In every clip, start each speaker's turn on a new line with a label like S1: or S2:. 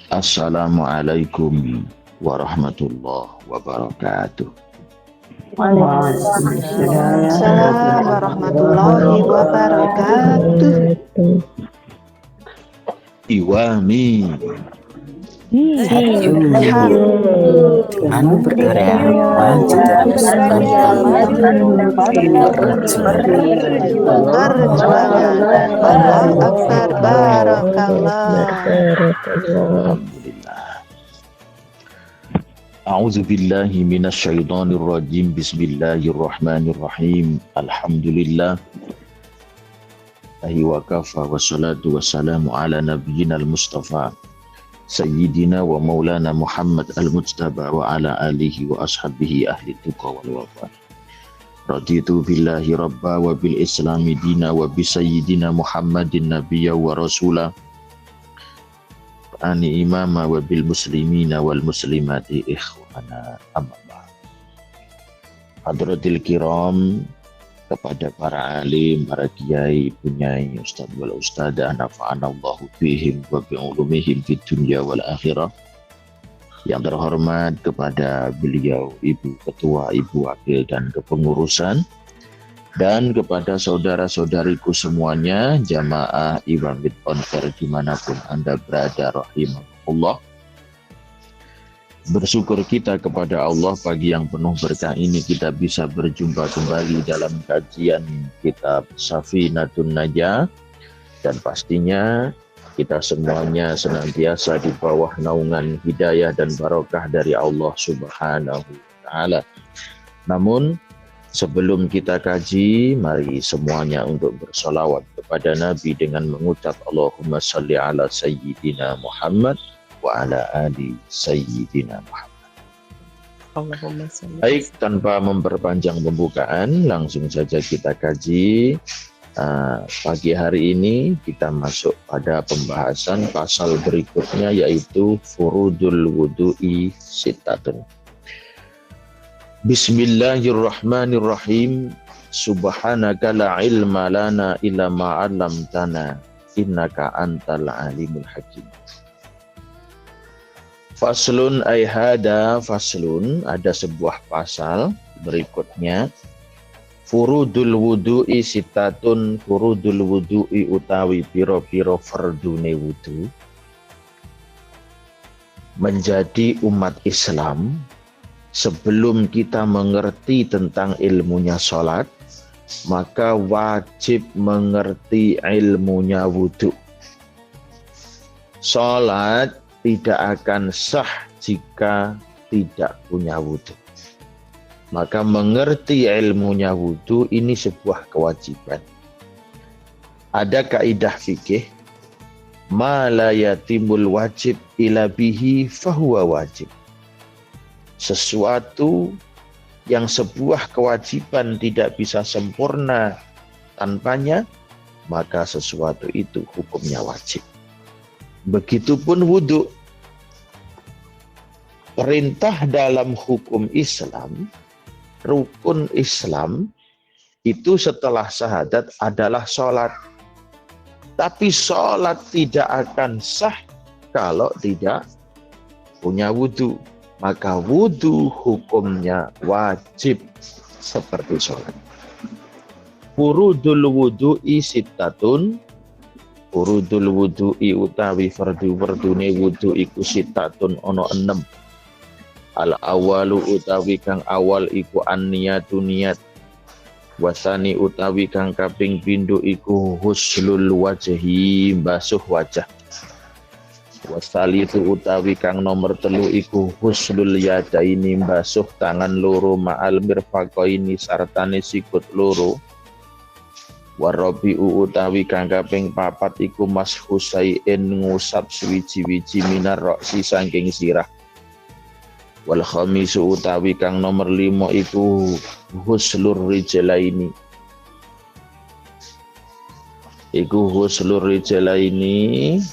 S1: Assalamualaikum warahmatullahi wabarakatuh.
S2: Waalaikumsalam warahmatullahi wabarakatuh.
S1: Iwami.
S3: Anu berkarya maju terus
S2: Perjuangan. Allah Akbar, barakallah.
S1: Alhamdulillah. A'udzu billahi minasyaitonir rajim. Bismillahirrahmanirrahim. Alhamdulillah. Wa kafa wassalatu wassalamu ala nabiyyinal mustafa Sayyidina wa maulana Muhammad al-Mujtaba wa ala alihi wa ashabihi ahli tuqa wal wafa. Raditu billahi rabba wa bil islami dina wa bi sayyidina Muhammadin nabiyya wa rasula. Ani imama wa bil muslimina wal muslimati ikhwana amma ba'd. Hadratil kiram, kepada para alim, para kiai, punyai, ustadz wal ustadzah, nafa'anallahu bihim wa bi'ulumihim fid dunya wal akhirah. Yang terhormat kepada beliau Ibu Ketua, Ibu Wakil dan Kepengurusan, dan kepada saudara-saudariku semuanya, jamaah Iwamid Konfer dimanapun Anda berada, rahimahullah. Bersyukur kita kepada Allah pagi yang penuh berkah ini kita bisa berjumpa kembali dalam kajian kitab Safinatun Najah, dan pastinya kita semuanya senantiasa di bawah naungan hidayah dan barokah dari Allah Subhanahu wa Ta'ala. Namun sebelum kita kaji, mari semuanya untuk bersolawat kepada Nabi dengan mengucap Allahumma salli ala Sayyidina Muhammad wa ala ali Sayyidina Muhammad. Baik, tanpa memperpanjang pembukaan, langsung saja kita kaji. Pagi hari ini kita masuk pada pembahasan pasal berikutnya, yaitu furudul wudu'i sittatun. Bismillahirrahmanirrahim. Subhanaka la ilma lana illa ma 'allamtana innaka antal alimul hakim. Faslun ay hada faslun, ada sebuah pasal berikutnya. Furudul wudu'i sittatun, furudul wudu'i utawi piro-piro fardune wudu. Menjadi umat Islam, sebelum kita mengerti tentang ilmunya sholat, maka wajib mengerti ilmunya wudu. Sholat tidak akan sah jika tidak punya wudu. Maka mengerti ilmunya wudu ini sebuah kewajiban. Ada kaidah fikih, ma la yatimul wajib ila bihi fahuwa wajib. Sesuatu yang sebuah kewajiban tidak bisa sempurna tanpanya, maka sesuatu itu hukumnya wajib. Begitupun wudu. Perintah dalam hukum Islam, rukun Islam, itu setelah syahadat adalah sholat. Tapi sholat tidak akan sah kalau tidak punya wudu. Maka wudu hukumnya wajib seperti sholat. Furudul wudu'i sittatun, furudul wudu'i utawi fardu-fardune wudu iku sittatun ono 6. Al awalu utawi kang awal iku an-niyatu niyat. Wasani utawi kang kaping pindho iku huslul wajhi, basuh wajah. Wasalitu utawi kang nomor 3 iku huslul yadaini, basuh tangan loro ma'al mirfaqaini sartane sikut loro. Warabi'u utawi kang kaping 4 iku mashusai'in, ngusap suwiji-wiji minar roksi saking sirah. Wal khamisu utawi kang nomor 5 iku huslur rijlaini. Iku huslur rijlaini,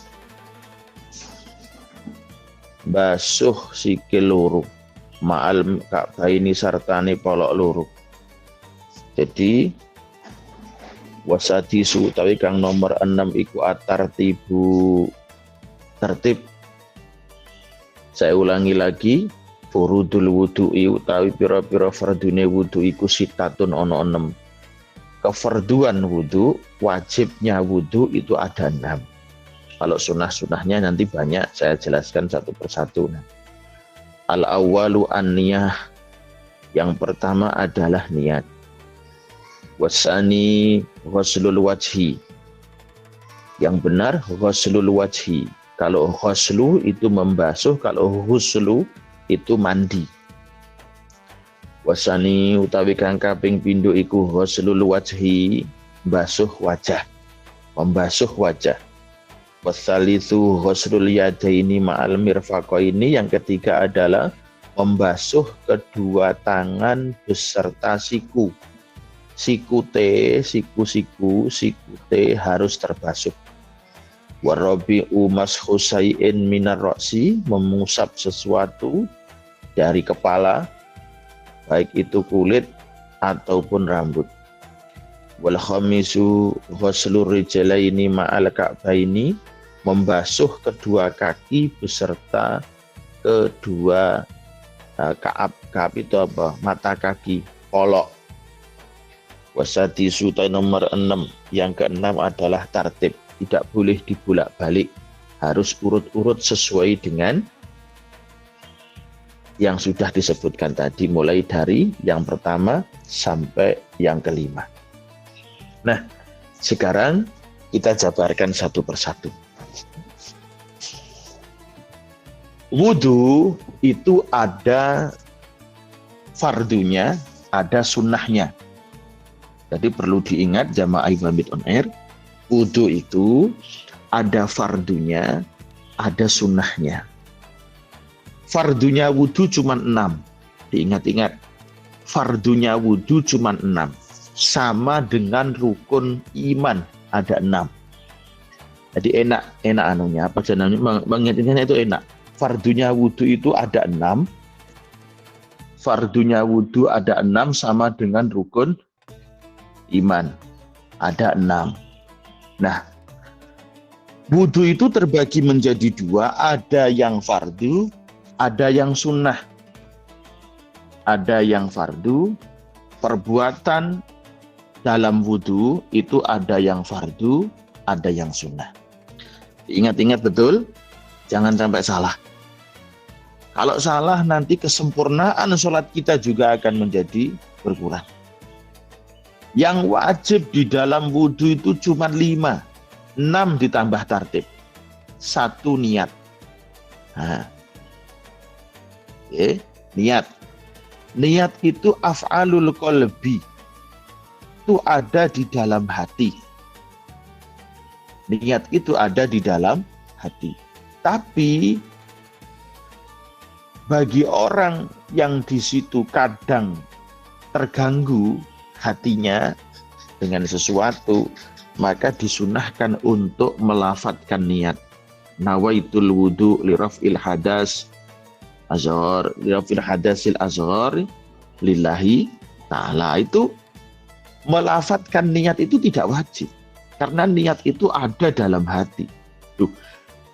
S1: basuh sikil loro ma'al ka'baini sartane polok loro. Jadi wasadisu utawi kang nomor 6 iku atartibu, tertib Saya ulangi lagi, furudul wudu'i utawi pira-pira fardune wudu iku sitatun ono 6. Kefarduan wudu, wajibnya wudu itu ada 6. Kalau sunnah-sunnahnya nanti banyak, saya jelaskan satu persatu. Al-awwalu an-niyah, yang pertama adalah niat. Wasani ghuslul wajhi, yang benar ghuslul wajhi. Kalau ghuslu itu membasuh, kalau ghuslu itu mandi. Wasani utawi kang kaping pindho iku ghuslul wajhi, basuh wajah, membasuh wajah. Wasalitsu ghuslul yadaini ma'al mirfaqaini, yang ketiga adalah membasuh kedua tangan beserta siku. Sikute, siku-siku, sikute harus terbasuh. Warabi'u mashu say'in minar ra'si, mengusap sesuatu dari kepala, baik itu kulit ataupun rambut. Wal khamisu ghuslur rijlaini ma'al ka'baini, membasuh kedua kaki beserta kedua ka'ab itu apa? Mata kaki, polok. Wasati sutai nomor 6, yang keenam adalah tartib, tidak boleh dibolak-balik, harus urut-urut sesuai dengan yang sudah disebutkan tadi, mulai dari yang pertama sampai yang kelima. Nah, sekarang kita jabarkan satu persatu. Wudu itu ada fardunya, ada sunnahnya. Jadi perlu diingat jamaah Ibamit on Air, wudu itu ada fardunya, ada sunnahnya. Fardunya wudu cuma 6. Diingat-ingat, fardunya wudu cuma 6. Sama dengan rukun iman, ada 6. Jadi enak anunya, apa namanya, mengingatnya itu enak. Fardunya wudu itu ada 6. Fardunya wudu ada 6 sama dengan rukun iman, ada 6. Nah, wudu itu terbagi menjadi 2, ada yang fardu, ada yang sunnah. Ada yang fardu, perbuatan dalam wudu itu ada yang fardu, ada yang sunnah. Ingat-ingat betul, jangan sampai salah. Kalau salah nanti kesempurnaan sholat kita juga akan menjadi berkurang. Yang wajib di dalam wudu itu cuma 5. 6 ditambah tartib. 1 niat. Nah. Niat. Niat itu af'alul qalbi. Itu ada di dalam hati. Niat itu ada di dalam hati. Tapi bagi orang yang di situ kadang terganggu hatinya dengan sesuatu, maka disunahkan untuk melafadzkan niat. Nawaitul wudu li raf'il hadas azhar, li raf'il hadasil azhar lillahi ta'ala. Itu melafadzkan niat itu tidak wajib, karena niat itu ada dalam hati. Duh,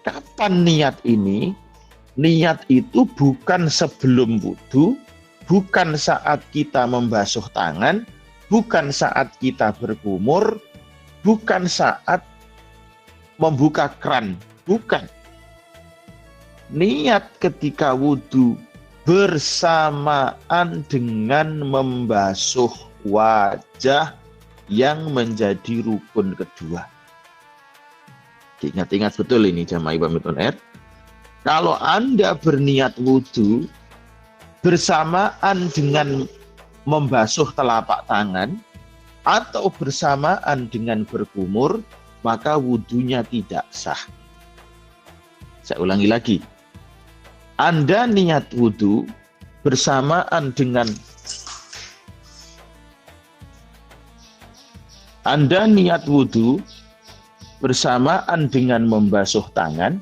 S1: kapan niat ini? Niat itu bukan sebelum wudu, bukan saat kita membasuh tangan, bukan saat kita berkumur, bukan saat membuka keran, bukan. Niat ketika wudu bersamaan dengan membasuh wajah yang menjadi rukun kedua. Ingat-ingat betul ini jamaah Ibamit on Air. Kalau Anda berniat wudu bersamaan dengan membasuh telapak tangan atau bersamaan dengan berkumur, maka wudunya tidak sah. Saya ulangi lagi. Anda niat wudu bersamaan dengan bersamaan dengan membasuh tangan,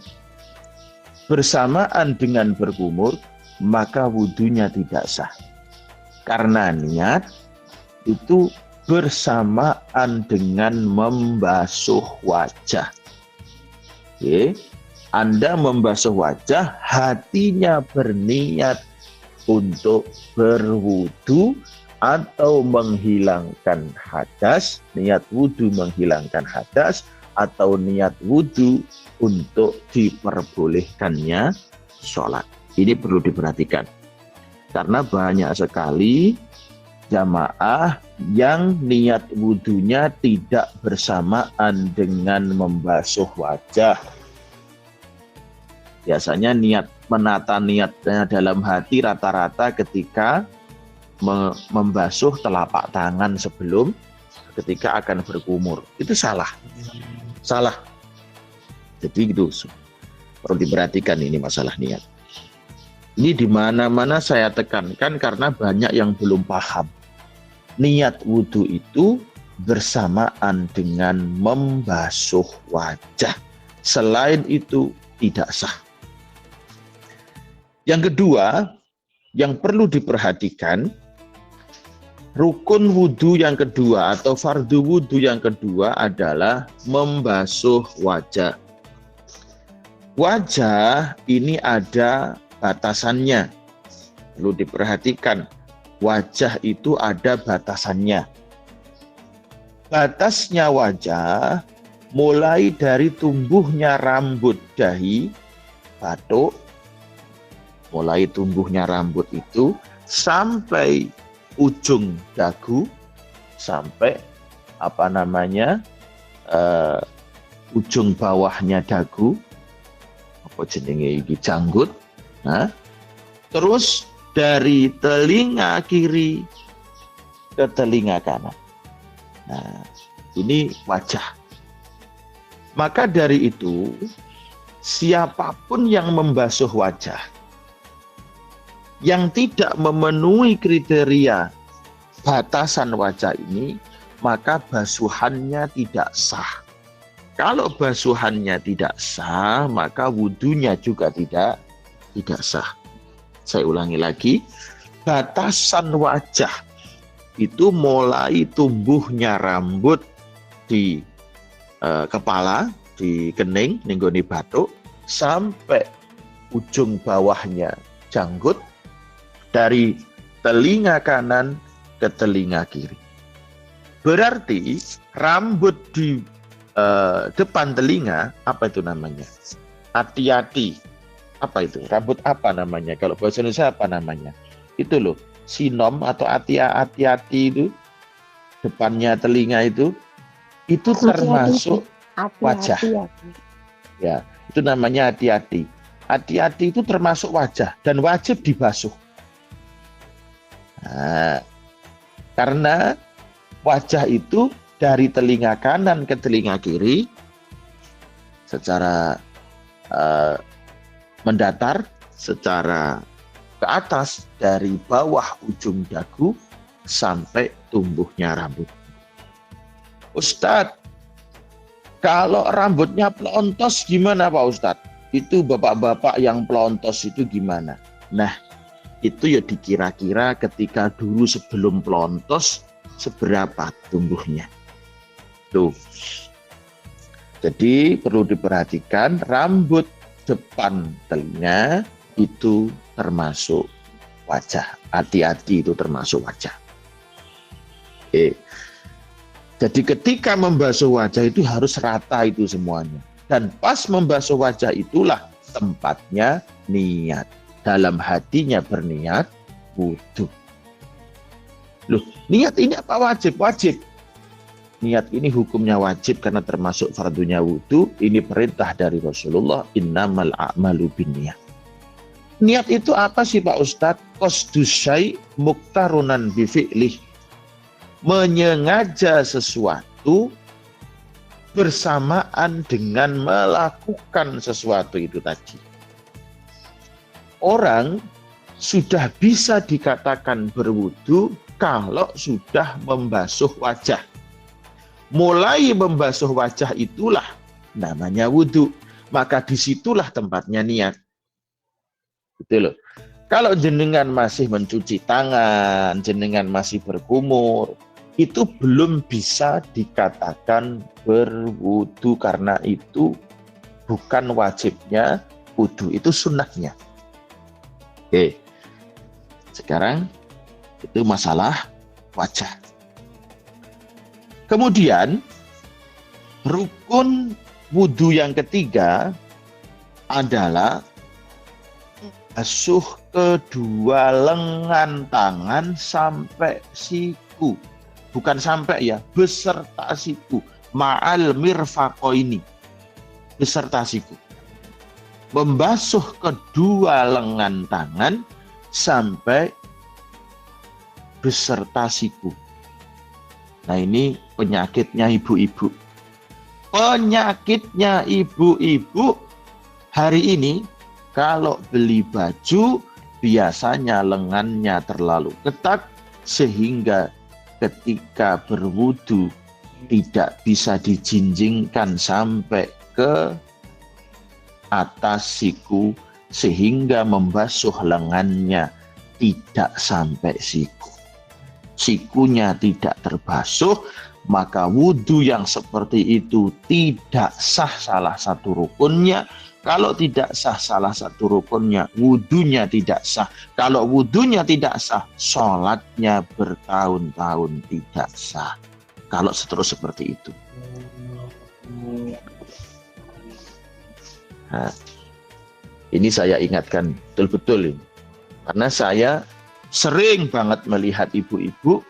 S1: bersamaan dengan berkumur, maka wudunya tidak sah. Karena niat itu bersamaan dengan membasuh wajah. Oke. Anda membasuh wajah, hatinya berniat untuk berwudu atau menghilangkan hadas, niat wudu menghilangkan hadas, atau niat wudu untuk diperbolehkannya sholat. Ini perlu diperhatikan. Karena banyak sekali jamaah yang niat wudunya tidak bersamaan dengan membasuh wajah. Biasanya menata niatnya dalam hati rata-rata ketika membasuh telapak tangan sebelum ketika akan berkumur. Itu salah. Jadi itu perlu diperhatikan ini masalah niat. Ini di mana-mana saya tekankan karena banyak yang belum paham. Niat wudu itu bersamaan dengan membasuh wajah. Selain itu tidak sah. Yang kedua, yang perlu diperhatikan, rukun wudu yang kedua atau fardu wudu yang kedua adalah membasuh wajah. Wajah ini ada batasannya. Perlu diperhatikan, wajah itu ada batasannya. Batasnya wajah mulai dari tumbuhnya rambut dahi, batuk, mulai tumbuhnya rambut itu sampai ujung dagu, sampai ujung bawahnya dagu, apa jenenge iki, janggut. Nah, terus dari telinga kiri ke telinga kanan. Nah, ini wajah. Maka dari itu, siapapun yang membasuh wajah yang tidak memenuhi kriteria batasan wajah ini, maka basuhannya tidak sah. Kalau basuhannya tidak sah, maka wudunya juga tidak sah. Saya ulangi lagi, batasan wajah itu mulai tumbuhnya rambut di kepala, di kening, ninggoni batuk, sampai ujung bawahnya janggut, dari telinga kanan ke telinga kiri. Berarti rambut di depan telinga, apa itu namanya? Hati-hati. Apa itu? Rambut apa namanya? Kalau bahasa Indonesia apa namanya? Itu loh, sinom atau hati-hati itu, depannya telinga itu termasuk wajah. Ya, itu namanya hati-hati. Hati-hati itu termasuk wajah dan wajib dibasuh. Nah, karena wajah itu dari telinga kanan ke telinga kiri secara mendatar, secara ke atas dari bawah ujung dagu sampai tumbuhnya rambut. Ustadz, kalau rambutnya pelontos gimana Pak Ustadz? Itu bapak-bapak yang pelontos itu gimana? Nah, itu ya dikira-kira ketika dulu sebelum pelontos seberapa tumbuhnya. Tuh. Jadi perlu diperhatikan, rambut depan telinga itu termasuk wajah. Hati-hati, itu termasuk wajah. Jadi ketika membasuh wajah itu harus rata itu semuanya. Dan pas membasuh wajah itulah tempatnya niat. Dalam hatinya berniat wudu. Loh, niat ini apa wajib? Wajib. Niat ini hukumnya wajib karena termasuk fardunya wudu. Ini perintah dari Rasulullah, innamal a'malu binniyat. Niat itu apa sih Pak Ustadz? Qasdus syai' muktarunan bifi'lih. Menyengaja sesuatu bersamaan dengan melakukan sesuatu itu tadi. Orang sudah bisa dikatakan berwudu kalau sudah membasuh wajah. Mulai membasuh wajah itulah namanya wudu. Maka disitulah tempatnya niat. Gitu loh. Kalau jenengan masih mencuci tangan, jenengan masih berkumur, itu belum bisa dikatakan berwudu karena itu bukan wajibnya wudhu, itu sunnahnya. Oke, sekarang itu masalah wajah. Kemudian rukun wudhu yang ketiga adalah basuh kedua lengan tangan sampai siku. Bukan sampai ya, beserta siku. Ma'al mirfaqoini, beserta siku. Membasuh kedua lengan tangan sampai beserta siku. Nah, ini penyakitnya ibu-ibu. Penyakitnya ibu-ibu hari ini, kalau beli baju biasanya lengannya terlalu ketat sehingga ketika berwudu tidak bisa dijinjingkan sampai ke atas siku sehingga membasuh lengannya tidak sampai siku. Sikunya tidak terbasuh, maka wudhu yang seperti itu tidak sah salah satu rukunnya. Kalau tidak sah salah satu rukunnya, wudhunya tidak sah. Kalau wudhunya tidak sah, sholatnya bertahun-tahun tidak sah. Kalau terus seperti itu. Nah, ini saya ingatkan betul-betul ini. Karena saya sering banget melihat ibu-ibu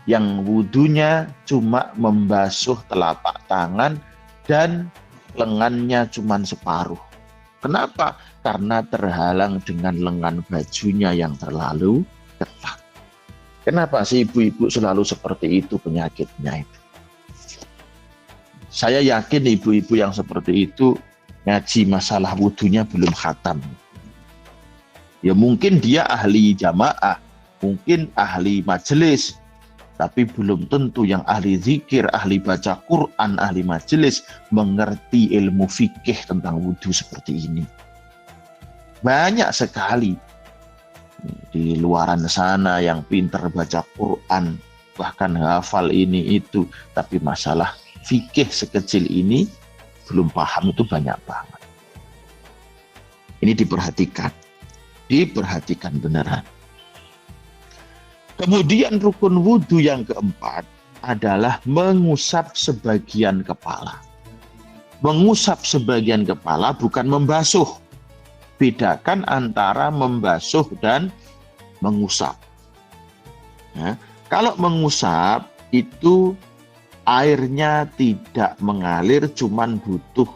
S1: yang wudhunya cuma membasuh telapak tangan dan lengannya cuma separuh. Kenapa? Karena terhalang dengan lengan bajunya yang terlalu ketat. Kenapa sih ibu-ibu selalu seperti itu penyakitnya itu? Saya yakin ibu-ibu yang seperti itu ngaji masalah wudhunya belum khatam. Ya mungkin dia ahli jamaah, mungkin ahli majelis, tapi belum tentu yang ahli zikir, ahli baca Quran, ahli majelis mengerti ilmu fikih tentang wudhu seperti ini. Banyak sekali di luaran sana yang pintar baca Quran, bahkan hafal ini itu, tapi masalah fikih sekecil ini belum paham, itu banyak banget. Ini diperhatikan beneran. Kemudian rukun wudhu yang keempat adalah mengusap sebagian kepala. Mengusap sebagian kepala bukan membasuh. Bedakan antara membasuh dan mengusap. Nah, kalau mengusap itu airnya tidak mengalir, cuman butuh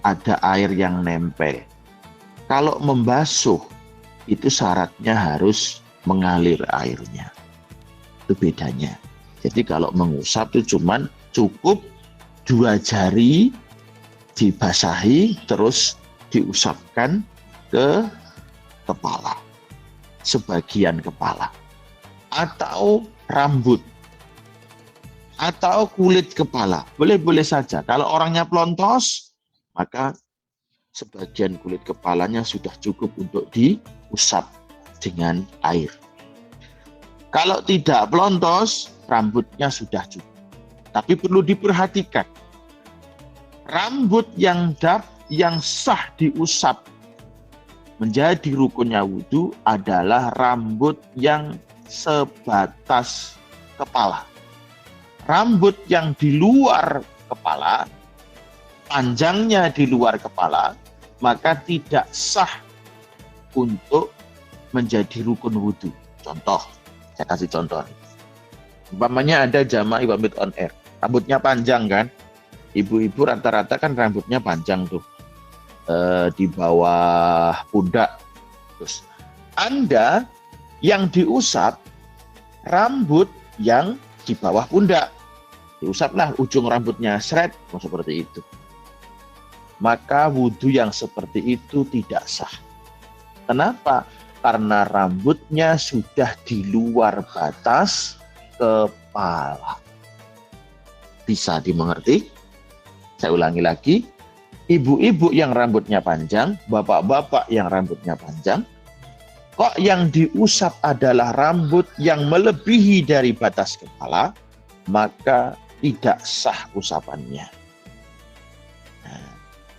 S1: ada air yang nempel. Kalau membasuh itu syaratnya harus mengalir airnya. Itu bedanya. Jadi kalau mengusap itu cuman cukup 2 jari dibasahi terus diusapkan ke kepala, sebagian kepala, atau rambut, atau kulit kepala. Boleh-boleh saja. Kalau orangnya pelontos, maka sebagian kulit kepalanya sudah cukup untuk diusap dengan air. Kalau tidak pelontos, rambutnya sudah cukup. Tapi perlu diperhatikan, rambut yang sah diusap menjadi rukunnya wudhu adalah rambut yang sebatas kepala. Rambut yang di luar kepala, panjangnya di luar kepala, maka tidak sah untuk menjadi rukun wudhu. Contoh, saya kasih contoh. Umpamanya ada jamaah Iwamit on air, rambutnya panjang kan? Ibu-ibu rata-rata kan rambutnya panjang tuh, di bawah pundak. Terus Anda yang diusap rambut yang di bawah pundak, diusaplah ujung rambutnya, seret, seperti itu. Maka wudhu yang seperti itu tidak sah. Kenapa? Karena rambutnya sudah di luar batas kepala. Bisa dimengerti? Saya ulangi lagi. Ibu-ibu yang rambutnya panjang, bapak-bapak yang rambutnya panjang, kok yang diusap adalah rambut yang melebihi dari batas kepala, maka tidak sah usapannya.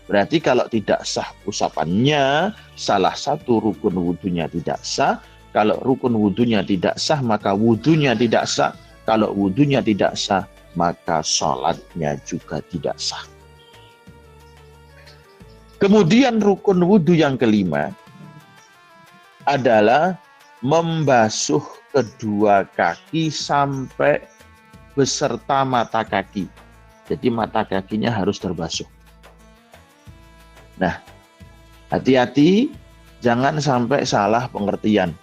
S1: Berarti kalau tidak sah usapannya, salah satu rukun wudhunya tidak sah. Kalau rukun wudhunya tidak sah, maka wudhunya tidak sah. Kalau wudhunya tidak sah, maka sholatnya juga tidak sah. Kemudian rukun wudhu yang kelima adalah membasuh kedua kaki sampai beserta mata kaki. Jadi mata kakinya harus terbasuh. Nah, hati-hati jangan sampai salah pengertian.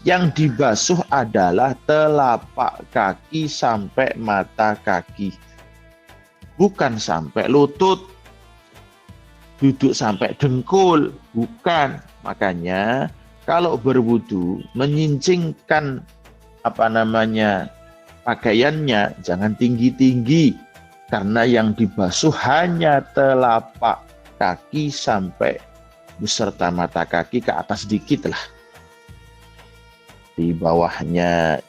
S1: Yang dibasuh adalah telapak kaki sampai mata kaki. Bukan sampai lutut, duduk sampai dengkul, bukan. Makanya kalau berwudu menyincingkan pakaiannya jangan tinggi-tinggi, karena yang dibasuh hanya telapak kaki sampai beserta mata kaki ke atas sedikit lah. Di bawahnya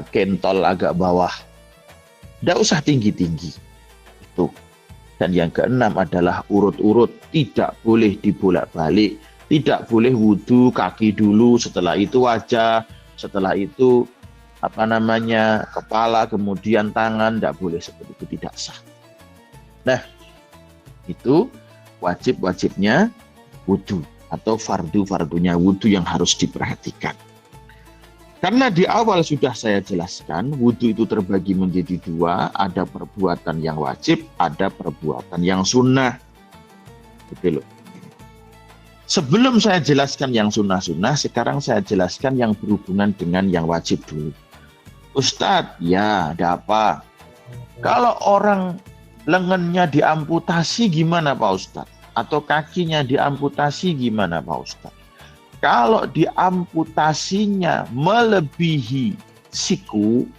S1: kentol agak bawah. Tidak usah tinggi-tinggi. Itu. Dan yang keenam adalah urut-urut, tidak boleh dibolak-balik. Tidak boleh wudu kaki dulu, setelah itu wajah, setelah itu kepala, kemudian tangan. Tidak boleh seperti itu, tidak sah. Nah, itu wajib-wajibnya wudu atau fardu-fardunya wudu yang harus diperhatikan. Karena di awal sudah saya jelaskan, wudu itu terbagi menjadi dua, ada perbuatan yang wajib, ada perbuatan yang sunnah. Gitu loh. Sebelum saya jelaskan yang sunnah-sunnah, sekarang saya jelaskan yang berhubungan dengan yang wajib dulu. Ustadz, ya ada apa? Kalau orang lengannya diamputasi gimana Pak Ustadz? Atau kakinya diamputasi gimana Pak Ustadz? Kalau diamputasinya melebihi siku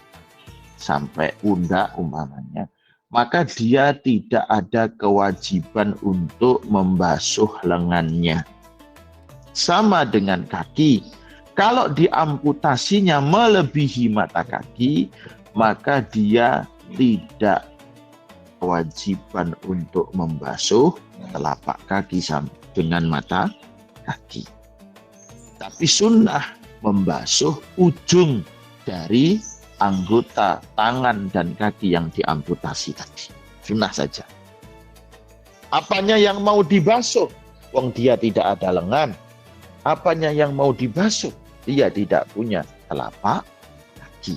S1: sampai pundak umpamanya, maka dia tidak ada kewajiban untuk membasuh lengannya. Sama dengan kaki. Kalau diamputasinya melebihi mata kaki, maka dia tidak kewajiban untuk membasuh telapak kaki dengan mata kaki. Tapi sunnah membasuh ujung dari anggota tangan dan kaki yang diamputasi tadi. Sunnah saja. Apanya yang mau dibasuh? Wong dia tidak ada lengan. Apanya yang mau dibasuh? Dia tidak punya telapak kaki.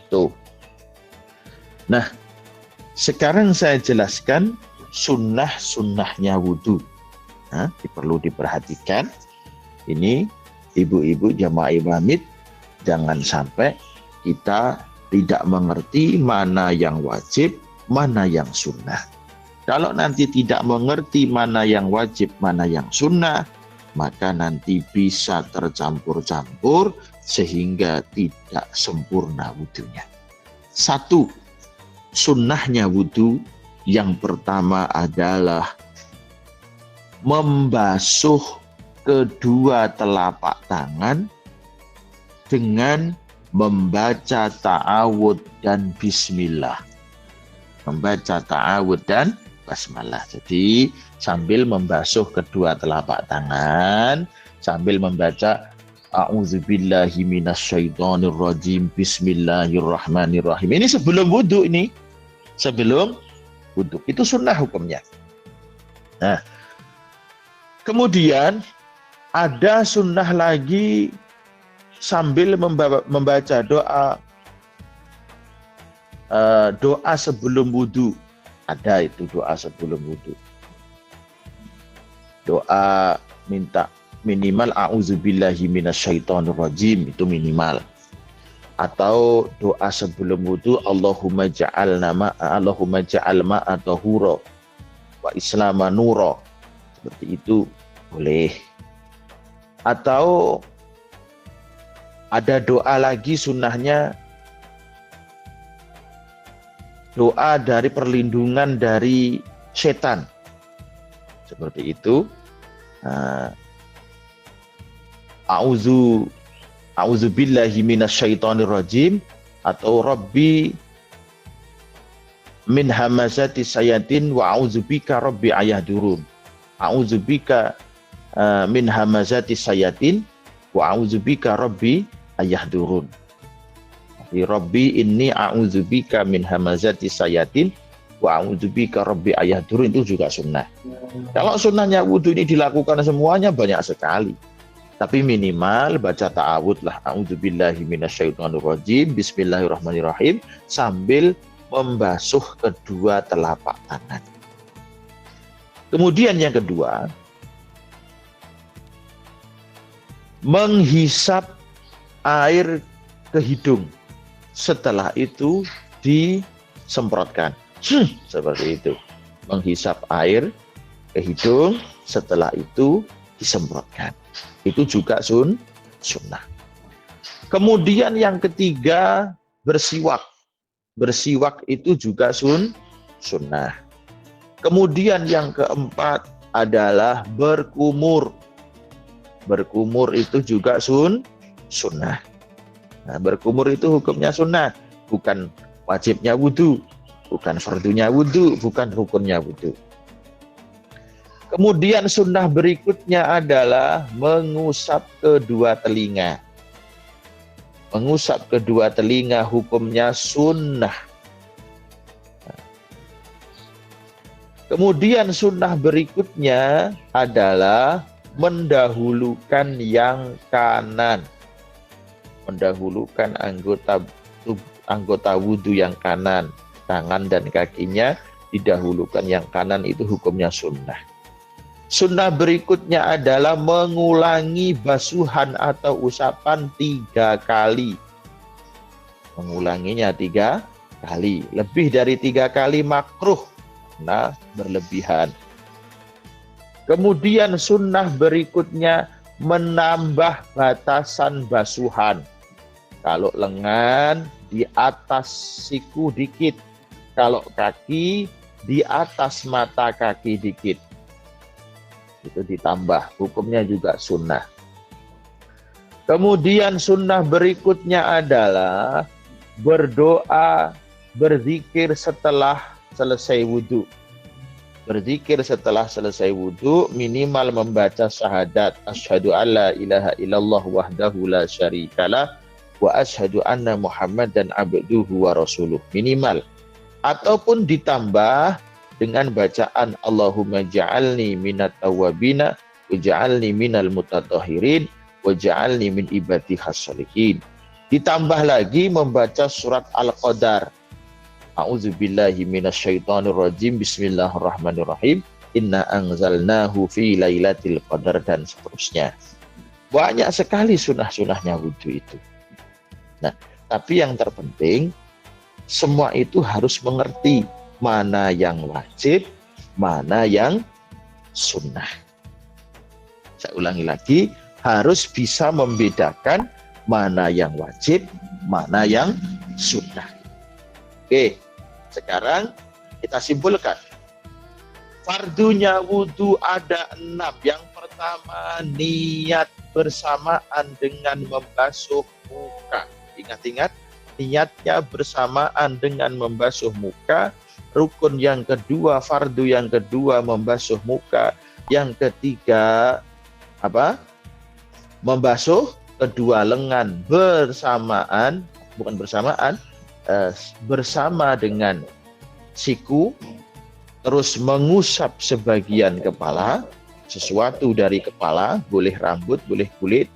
S1: Tuh. Nah, sekarang saya jelaskan sunnah-sunnahnya wudu. Nah, perlu diperhatikan. Ini ibu-ibu jamaah imamit, jangan sampai kita tidak mengerti mana yang wajib, mana yang sunnah. Kalau nanti tidak mengerti mana yang wajib, mana yang sunnah, maka nanti bisa tercampur-campur sehingga tidak sempurna wudunya. Satu, sunnahnya wudu yang pertama adalah membasuh kedua telapak tangan dengan membaca ta'awud dan bismillah. Membaca ta'awud dan basmalah. Jadi sambil membasuh kedua telapak tangan, sambil membaca a'udzubillahi minasyaitonirrajim, bismillahirrahmanirrahim. Ini sebelum wudu ini. Sebelum wudu. Itu sunnah hukumnya. Nah, kemudian ada sunnah lagi sambil membaca doa sebelum wudu. Ada itu doa sebelum wudu. Doa minta minimal a'udzubillahi minasyaitonirrajim, itu minimal. Atau doa sebelum wudu Allahumma ja'al ma'a tahura wa islama nura. Seperti itu boleh. Atau ada doa lagi sunnahnya, doa dari perlindungan dari setan. Seperti itu. A'udzubillahi minasyaitonirrajim atau Rabbi min hamazati sayatin wa a'udzubika rabbi ayahdurun. a'udzubika min hamazati sayatin wa a'udzubika rabbi ayahdurun. Jadi rabbi inni a'udzubika min hamazati sayatin wa a'udzubika rabbi ayahdurun itu juga sunnah. Kalau sunnahnya wudhu ini dilakukan semuanya banyak sekali. Tapi minimal baca ta'awudz lah, a'udzubillahi minasyaitonirrajim, bismillahirrahmanirrahim, sambil membasuh kedua telapak tangan. Kemudian yang kedua, menghisap air ke hidung. Setelah itu disemprotkan. Seperti itu. Menghisap air ke hidung, setelah itu disemprotkan. Itu juga sunnah. Kemudian yang ketiga, bersiwak. Bersiwak itu juga sunnah. Kemudian yang keempat adalah berkumur. Berkumur itu juga sunnah. Nah, berkumur itu hukumnya sunnah, bukan wajibnya wudhu, bukan fardunya wudhu, bukan rukunnya wudhu. Kemudian sunnah berikutnya adalah mengusap kedua telinga. Mengusap kedua telinga hukumnya sunnah. Kemudian sunnah berikutnya adalah mendahulukan yang kanan. Mendahulukan anggota wudhu yang kanan. Tangan dan kakinya didahulukan yang kanan, itu hukumnya sunnah. Sunnah berikutnya adalah mengulangi basuhan atau usapan 3 kali. Mengulanginya 3 kali. Lebih dari 3 kali makruh, karena berlebihan. Kemudian sunnah berikutnya menambah batasan basuhan. Kalau lengan di atas siku dikit. Kalau kaki di atas mata kaki dikit. Itu ditambah, hukumnya juga sunnah. Kemudian sunnah berikutnya adalah berdoa, berzikir setelah selesai wudhu. Berzikir setelah selesai wudhu, minimal membaca syahadat asyhadu alla ilaha illallah wahdahu la syarikalah wa asyhadu anna muhammadan abduhu wa rasuluh, minimal. Ataupun ditambah dengan bacaan Allahumma ja'alni minat tawabina wa ja'alni minal mutatahhirin wa ja'alni min ibadi khas-sholihin. Ditambah lagi membaca surat Al-Qadar. A'udzubillahi minasyaitonirrajim, bismillahirrahmanirrahim, inna anzalnahu fi lailatul qadar, dan seterusnya. Banyak sekali sunnah-sunnahnya wudhu itu. Nah, tapi yang terpenting semua itu harus mengerti mana yang wajib, mana yang sunnah. Saya ulangi lagi, harus bisa membedakan mana yang wajib, mana yang sunnah. Oke, sekarang kita simpulkan. Fardunya wudhu ada 6. Yang pertama, niat bersamaan dengan membasuh muka. Ingat-ingat, niatnya bersamaan dengan membasuh muka. Rukun yang kedua, fardu yang kedua, membasuh muka. Yang ketiga, apa? Membasuh kedua lengan bersamaan, bukan bersamaan, bersama dengan siku. Terus mengusap sebagian kepala, sesuatu dari kepala, boleh rambut, boleh kulit.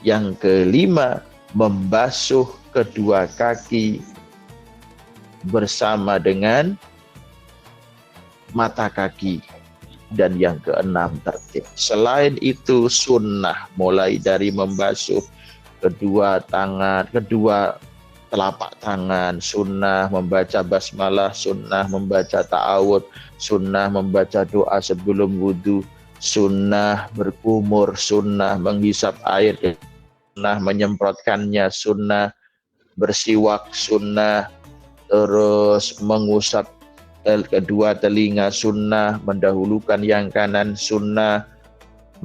S1: Yang kelima, membasuh kedua kaki bersama dengan mata kaki. Dan yang keenam, tertib. Selain itu sunnah, mulai dari membasuh kedua tangan, kedua telapak tangan, sunnah membaca basmalah, sunnah membaca ta'awudz, sunnah membaca doa sebelum wudhu, sunnah berkumur, sunnah menghisap air, sunnah menyemprotkannya, sunnah bersiwak, sunnah terus mengusap kedua telinga, sunnah mendahulukan yang kanan, sunnah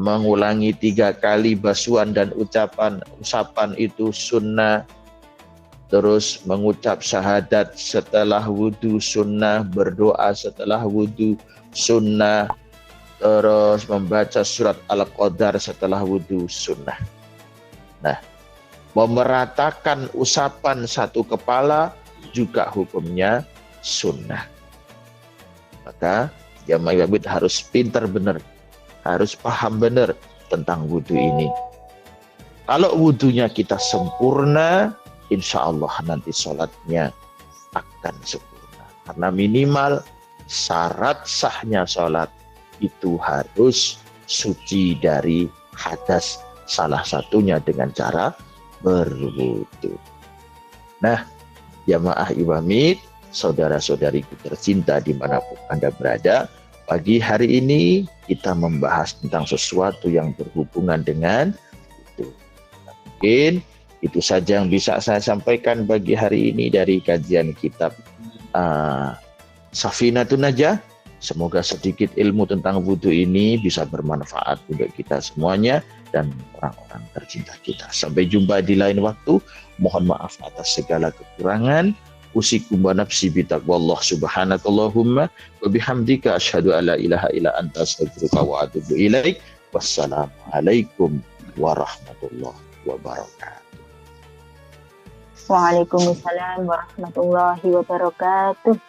S1: mengulangi 3 kali basuhan dan usapan itu sunnah. Terus mengucap syahadat setelah wudhu sunnah, berdoa setelah wudhu sunnah, terus membaca surat Al-Qadar setelah wudhu sunnah. Nah, memeratakan usapan satu kepala juga hukumnya sunnah. Maka jamaah Ibn harus pintar benar, harus paham benar tentang wudhu ini. Kalau wudhunya kita sempurna, insya Allah nanti sholatnya akan sempurna. Karena minimal syarat sahnya sholat itu harus suci dari hadas, salah satunya dengan cara berwudu. Nah, jamaah Iwamid, saudara-saudariku tercinta dimanapun Anda berada, pagi hari ini kita membahas tentang sesuatu yang berhubungan dengan itu. Mungkin itu saja yang bisa saya sampaikan bagi hari ini dari kajian kitab Safinatun Najah. Semoga sedikit ilmu tentang wudhu ini bisa bermanfaat untuk kita semuanya dan orang-orang tercinta kita. Sampai jumpa di lain waktu. Mohon maaf atas segala kekurangan. Usikum wa nafsi bitaqwallah subhanakallahumma wa bihamdika asyhadu an la ilaha illa anta astaghfiruka wa atubu ilaik. Wassalamualaikum warahmatullahi wabarakatuh.
S2: Waalaikumsalam warahmatullahi wabarakatuh.